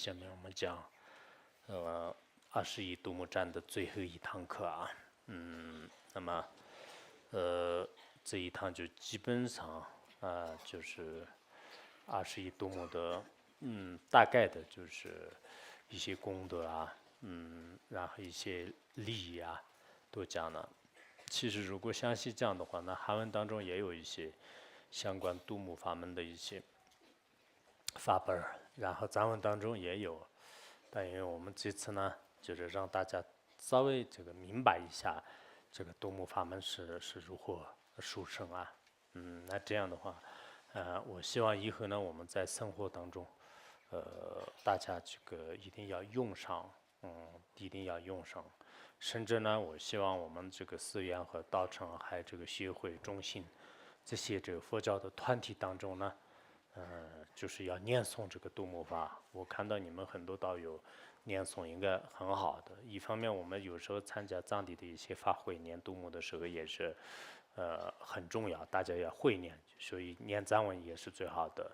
下面我们讲21独木战的最后一堂课啊。那么这一堂就基本上就是21独木的大概的就是一些功德啊，然后一些利益啊都讲了。其实如果详细讲的话，那韩文当中也有一些相关独木法门的一些法本儿，然后藏文当中也有。但因为我们这次呢，就是让大家稍微这个明白一下这个独木法门是如何殊胜啊。那这样的话，我希望以后呢，我们在生活当中，大家这个一定要用上，一定要用上。甚至呢，我希望我们这个寺院和道场，还有这个协会中心，这些这个佛教的团体当中呢，就是要念诵这个独木法。我看到你们很多道友念诵应该很好的。一方面，我们有时候参加藏地的一些法会念独木的时候也是，很重要，大家要会念，所以念藏文也是最好的。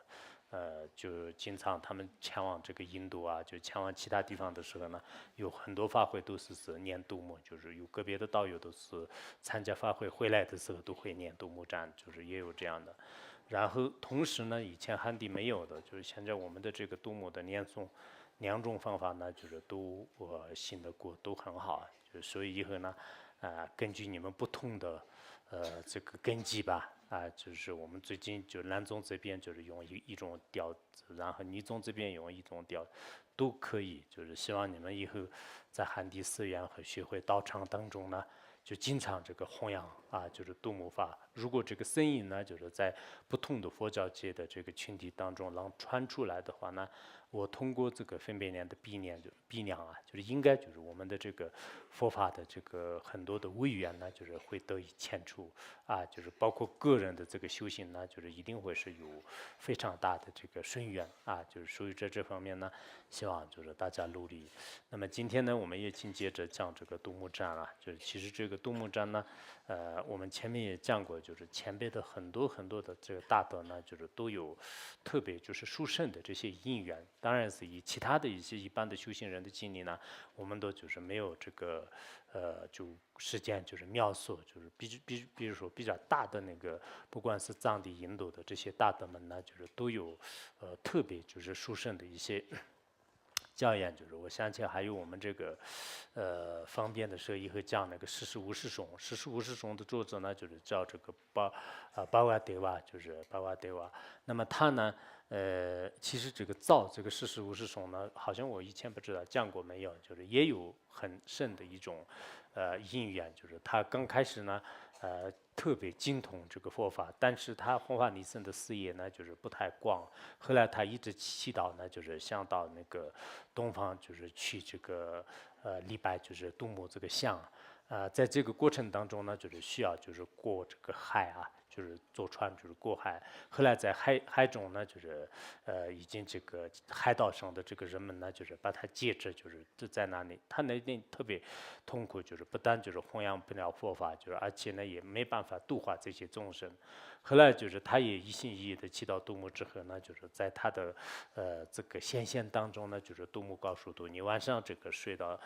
就经常他们前往这个印度啊，就前往其他地方的时候呢，有很多法会都是念独木，就是有个别的道友都是参加法会回来的时候都会念独木赞，就是也有这样的。然后同时呢，以前汉地没有的，就是现在我们的这个独木的念诵两种方法呢，就是都信得过，都很好。就是所以以后呢，根据你们不同的这个根基吧，就是我们最近就南宗这边就是用一种调子，然后尼宗这边用一种调，都可以。就是希望你们以后在汉地寺院和学会道场当中呢，就经常这个弘扬就是独木法。如果这个声音呢，就是在不同的佛教界的这个群体当中能传出来的话呢，我通过这个分别念的必量就是应该就是我们的这个佛法的这个很多的位缘呢，就是会得以牵出就是包括个人的这个修行呢，就是一定会是有非常大的这个深远就是属于这方面呢，希望就是大家努力。那么今天呢，我们也紧接着讲这个独木赞就是其实这个独木赞呢，我们前面也讲过，就是前辈的很多的这个大德呢，就是都有特别就是殊胜的这些因缘。当然是以其他的一些一般的修行人的经历呢，我们都就是没有这个就时间就是描述，就是比如说比较大的那个，不管是藏地、印度的这些大德们呢，就是都有特别就是殊胜的一些教研。就是我想起来还有我们这个方便的时候，以后讲那个世事无事颂，世事无事颂的作者呢，就是叫这个巴瓦德瓦，就是巴瓦德瓦。那么他呢，其实这个造这个世事无事颂呢，好像我以前不知道讲过没有，就是也有很深的一种因缘。就是他刚开始呢，特别精通这个佛法，但是他弘法利生的事业呢，就是不太广。后来他一直祈祷呢，就是想到那个东方，就是去这个礼拜就是独木这个像。在这个过程当中呢，就是需要就是过这个海就是坐船就是过海。后来在海中呢，就是已经这个海岛上的这个人们呢，就是把他接着就是在那里，他那边特别痛苦，就是不但就是弘扬不了佛法，就是而且呢也没办法度化这些众生。后来就是他也一心一意的祈祷独木之后呢，就是在他的这个显现当中呢，就是独木告诉独你晚上这个睡到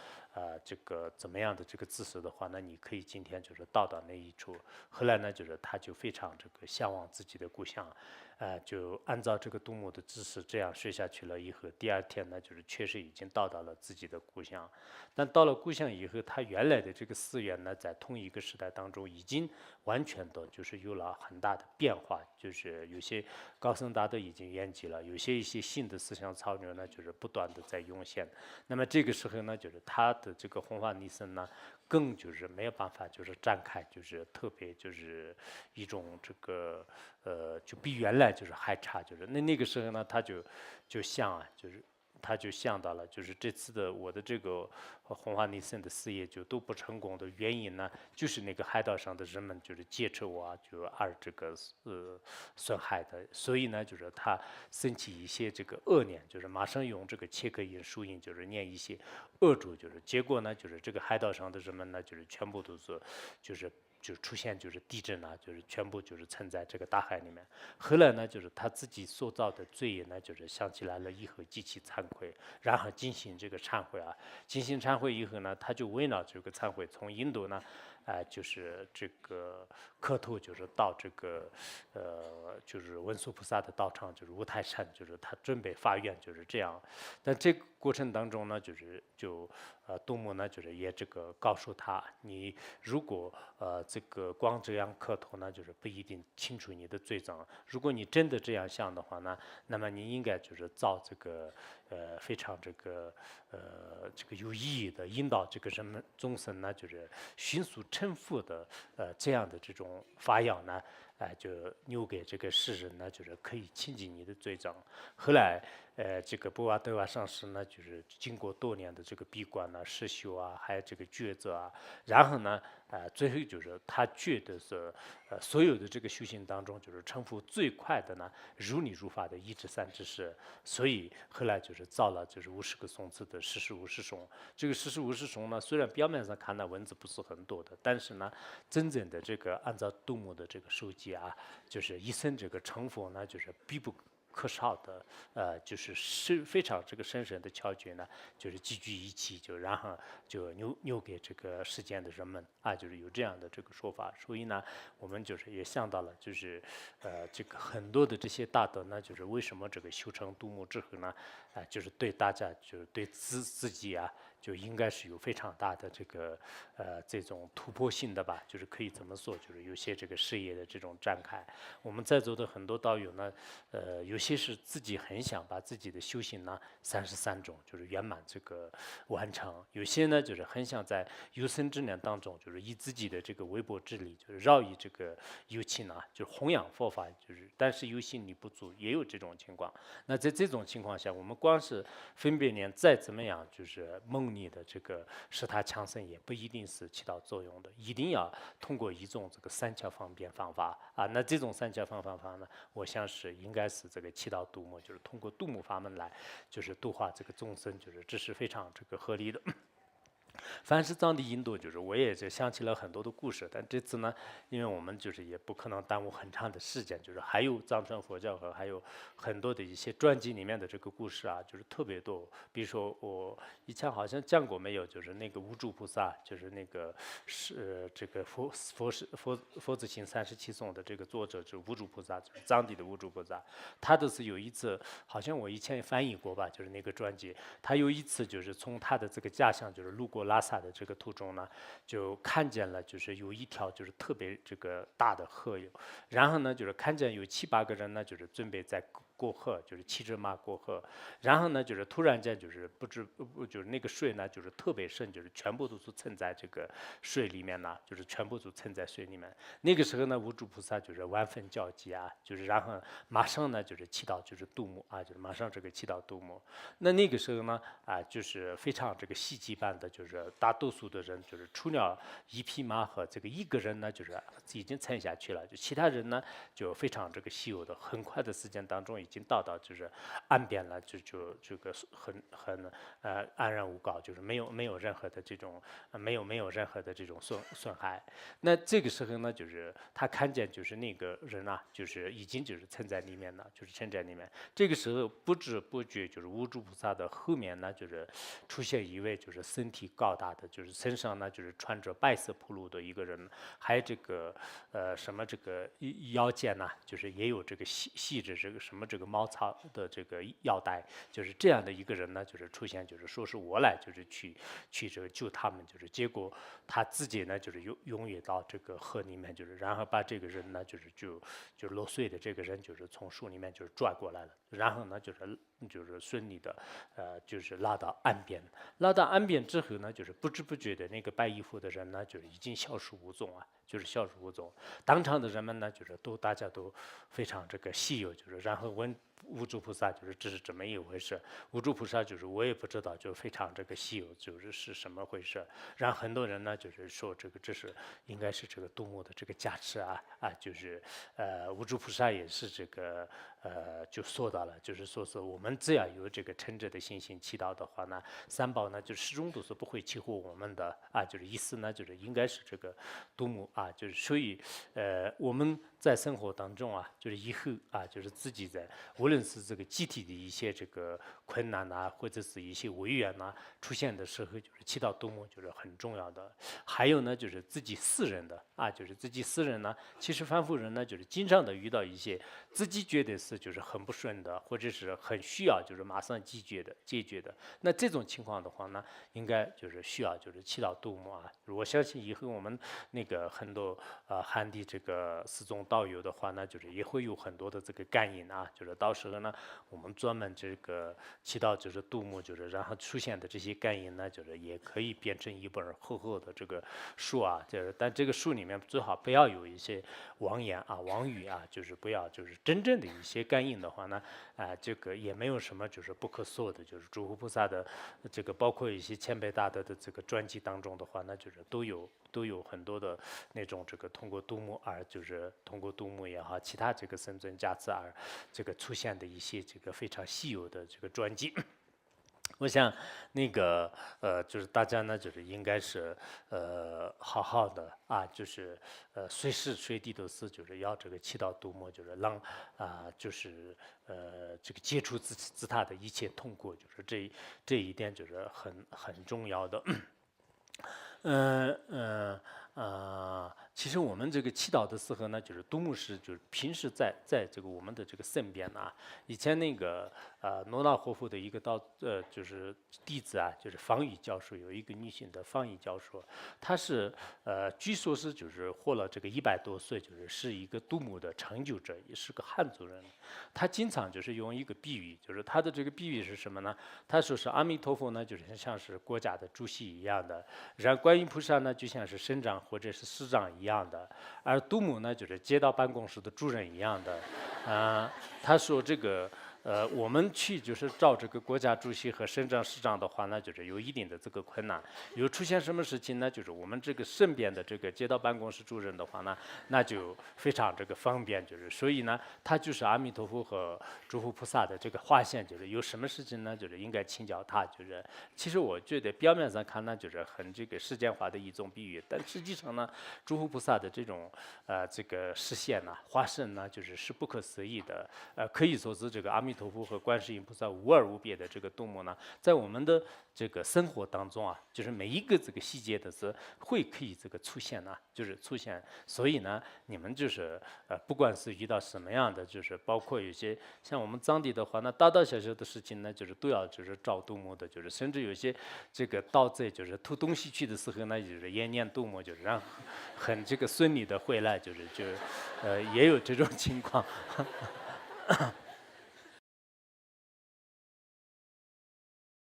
这个怎么样的这个姿势的话，那你可以今天就是到那一处。后来呢，就是他就非常这个向往自己的故乡，就按照这个独木的姿势这样睡下去了以后，第二天呢，就是确实已经到达了自己的故乡。但到了故乡以后，他原来的这个寺院呢，在同一个时代当中已经完全的就是有了很大的变化，就是有些高僧大德已经圆寂了，有一些新的思想潮流呢，就是不断的在涌现。那么这个时候呢，就是他的这个弘法利生呢，更就是没有办法就是展开，就是特别就是一种这个就比原来就是还差。就是那个时候呢，他就想就是他就想到了，就是这次的我的这个弘法利生的事业就都不成功的原因呢，就是那个海岛上的人们就是劫持我就而这个损害的。所以呢，就是他生起一些这个恶念，就是马上用这个切克印书印就是念一些恶咒，就是结果呢，就是这个海岛上的人们呢，就是全部都是就出现就是地震啊，就是全部就是沉在这个大海里面。后来呢，就是他自己塑造的罪业呢，就是想起来了以后极其惭愧，然后进行这个忏悔啊。进行忏悔以后呢，他就为了这个忏悔，从印度呢，就是这个磕头，就是到这个就是文殊菩萨的道场，就是五台山，就是他准备发愿，就是这样。但这个过程当中呢，杜牧呢，就是也这个告诉他，你如果这个光这样磕头呢，就是不一定清除你的罪障。如果你真的这样想的话呢，那么你应该就是造这个非常这个有意义的引导这个人们众生呢，就是迅速成佛的这样的这种法要呢，就留给这个世人呢，就是可以清净你的罪障。后来这个波瓦德瓦上师呢，就是经过多年的这个闭关啊、实修啊，还有这个抉择啊，然后呢，最后就是他觉得是所有的这个修行当中，就是成佛最快的呢，如理如法的一至三之事。所以后来就是造了就是50个颂词的十世无世颂。这个十世无世颂呢，虽然表面上看呢文字不是很多的，但是呢，真正的这个按照杜牧的这个书记啊，就是一生这个成佛呢，就是必不可少的，就是非常这个深深的窍诀呢，就是集聚一起，就然后就留给这个世间的人们啊，就是有这样的这个说法。所以呢，我们就是也想到了，就是这个很多的这些大德呢，就是为什么这个修成杜牧之后呢，就是对大家就是对自己啊，就应该是有非常大的这个这种突破性的吧，就是可以这么说，就是有些这个事业的这种展开。我们在座的很多道友呢，有些是自己很想把自己的修行呢33种就是圆满这个完成，有些呢就是很想在有生之年当中，就是以自己的这个微薄之力，就是绕以这个有情呢，就是弘扬佛法，就是但是有心力不足，也有这种情况。那在这种情况下，我们光是分别念再怎么样，就是梦里的这个使他强盛，也不一定是起到作用的，一定要通过一种这个三巧方便方法啊。那这种三巧方法呢，我想是应该是这个起到度母，就是通过度母法门来，就是度化这个众生，就是这是非常这个合理的。凡是藏地印度，就是我也就想起了很多的故事，但这次呢，因为我们就是也不可能耽误很长的时间，就是还有藏传佛教和还有很多的一些传记里面的这个故事啊，就是特别多。比如说我以前好像讲过没有，就是那个无著菩萨，就是那个是这个佛子行37颂的这个作者，就是无著菩萨，就是藏地的无著菩萨。他的是有一次，好像我以前也翻译过吧，就是那个传记，他有一次就是从他的这个家乡，就是路过拉萨的这个途中呢，就看见了，就是有一条就是特别这个大的河流，然后呢，就是看见有7、8个人呢，就是准备在过河，就是骑着马过河，然后呢，就是突然间就是就是那个水呢，就是特别深，就是全部都是沉在这个水里面呢，就是全部都沉在水里面。那个时候呢，无著菩萨就是万分焦急啊，就是然后马上呢就是祈祷就是度母啊，就是马上这个祈祷度母。那个时候呢就是非常这个希冀般的，就是大多数的人就是除了一匹马和这个一个人呢，就是已经沉下去了，就其他人呢就非常这个稀有的，很快的时间当中已经到就是岸边了，就这个很安然无恙，就是没有任何的这种没有任何的这种损害。那这个时候呢，就是他看见就是那个人啊，就是已经就是沉在里面了，就是沉在里面。这个时候不知不觉就是无著菩萨的后面呢，就是出现一位就是身体高大的，就是身上呢就是穿着白色铺路的一个人，还有这个什么这个腰间呢，就是也有这个系着这个什么这个茅草的这个腰带，就是这样的一个人呢，就是出现，就是说是我来就是去这个救他们，就是结果他自己呢就是永远到这个河里面，就是然后把这个人呢就落水的这个人就是从树里面就是拽过来了，然后呢就是顺利的就是拉到岸边，拉到岸边之后呢，就是不知不觉的那个白衣服的人呢，就是已经消失无踪啊，就是消失无踪。当场的人们呢，就是大家都非常这个稀有，就是然后问无主菩萨就是这是这么一回事。无主菩萨就是我也不知道，就非常这个稀有，是什么回事。让很多人呢就是说这是应该是这个度母的这个加持就是无主菩萨也是这个就说到了，就是说是我们只要有这个诚挚的信心祈祷的话呢，三宝呢就始终都是不会欺负我们的就是意思呢就是应该是这个度母就是所以我们在生活当中就是以后就是自己在无论是这个集体的一些这个困难或者是一些违缘出现的时候，就是祈祷度母就是很重要的。还有呢，就是自己私人的就是自己私人呢，其实凡夫人呢，就是经常的遇到一些自己觉得是就是很不顺的，或者是很需要就是马上解决的。那这种情况的话呢，应该就是需要就是祈祷度母我相信以后我们那个很多汉地这个寺宗道友的话呢，就是也会有很多的这个感应就是到时候呢，我们专门这个祈祷就是度母，就是然后出现的这些感应呢，就是也可以变成一本厚厚的这个书就是但这个书里面最好不要有一些妄言妄语就是不要就是真正的一些感应的话呢，这个也没有什么就是不可说的，就是诸佛菩萨的这个包括一些谦卑大德的这个传记当中的话呢，就是都有很多的那种这个通过度母就是通过度母也好，其他这个圣尊加持这个出现的一些这个非常稀有的这个传记。我想那个就是大家呢，就是应该是好好的就是随时随地都是就是要这个祈祷度母，就是让就是这个接触自他的一切痛苦，就是这一点就是很重要的。其实我们这个祈祷的时候呢，就是度母是就是平时在这个我们的这个身边以前那个罗那活佛的一个就是弟子就是方宇教授，有一个女性的方宇教授，她是据说是就是活了这个100多岁，是一个度母的成就者，也是个汉族人。他经常就是用一个比喻，就是他的这个比喻是什么呢？他说是阿弥陀佛呢，就是像是国家的主席一样的，然后观音菩萨呢就像是省长或者是市长一样的，而度母呢就是街道办公室的主任一样的。他说这个我们去就是找这个国家主席和省长市长的话呢，就是有一定的这个困难。有出现什么事情呢？就是我们这个身边的这个街道办公室主任的话呢，那就非常这个方便，就是所以呢，他就是阿弥陀佛和诸佛菩萨的这个化现，就是有什么事情呢，就是应该请教他。就是其实我觉得表面上看呢，就是很这个世间化的一种比喻，但实际上呢，诸佛菩萨的这种这个实现化身呢，是不可思议的。可以说是这个阿弥陀佛和观世音菩萨无二无别的这个度母呢，在我们的这个生活当中就是每一个这个细节都是可以这个出现就是出现。所以呢，你们就是不管是遇到什么样的，就是包括有些像我们藏地的话，那大大小小的事情呢，就是都要就是找度母的，就是甚至有些这个盗贼就是偷东西去的时候呢，就是也念度母，就是让很这个顺利的回来，也有这种情况。